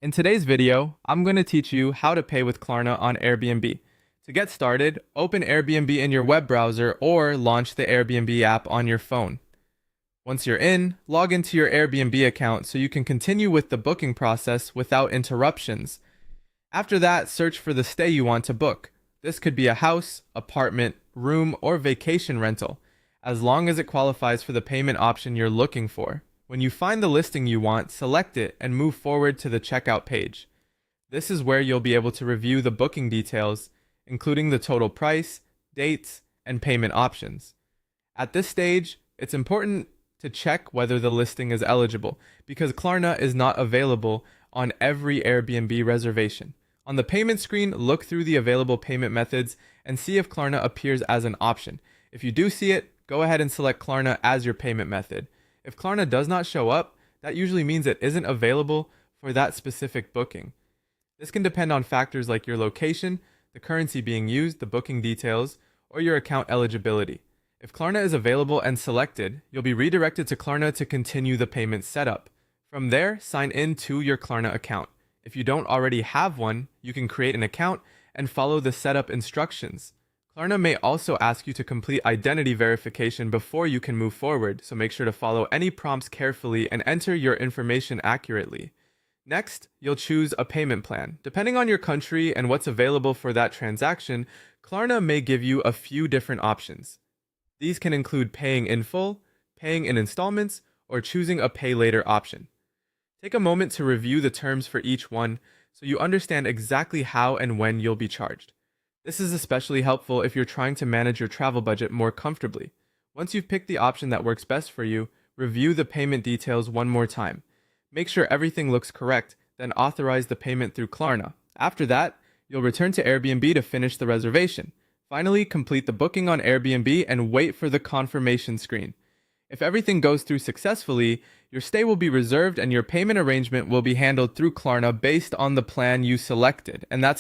In today's video, I'm going to teach you how to pay with Klarna on Airbnb. To get started, open Airbnb in your web browser or launch the Airbnb app on your phone. Once you're in, log into your Airbnb account so you can continue with the booking process without interruptions. After that, search for the stay you want to book. This could be a house, apartment, room, or vacation rental, as long as it qualifies for the payment option you're looking for. When you find the listing you want, select it and move forward to the checkout page. This is where you'll be able to review the booking details, including the total price, dates, and payment options. At this stage, it's important to check whether the listing is eligible, because Klarna is not available on every Airbnb reservation. On the payment screen, look through the available payment methods and see if Klarna appears as an option. If you do see it, go ahead and select Klarna as your payment method. If Klarna does not show up, that usually means it isn't available for that specific booking. This can depend on factors like your location, the currency being used, the booking details, or your account eligibility. If Klarna is available and selected, you'll be redirected to Klarna to continue the payment setup. From there, sign in to your Klarna account. If you don't already have one, you can create an account and follow the setup instructions. Klarna may also ask you to complete identity verification before you can move forward, so make sure to follow any prompts carefully and enter your information accurately. Next, you'll choose a payment plan. Depending on your country and what's available for that transaction, Klarna may give you a few different options. These can include paying in full, paying in installments, or choosing a pay later option. Take a moment to review the terms for each one so you understand exactly how and when you'll be charged. This is especially helpful if you're trying to manage your travel budget more comfortably. Once you've picked the option that works best for you, review the payment details one more time. Make sure everything looks correct, then authorize the payment through Klarna. After that, you'll return to Airbnb to finish the reservation. Finally, complete the booking on Airbnb and wait for the confirmation screen. If everything goes through successfully, your stay will be reserved and your payment arrangement will be handled through Klarna based on the plan you selected. And that's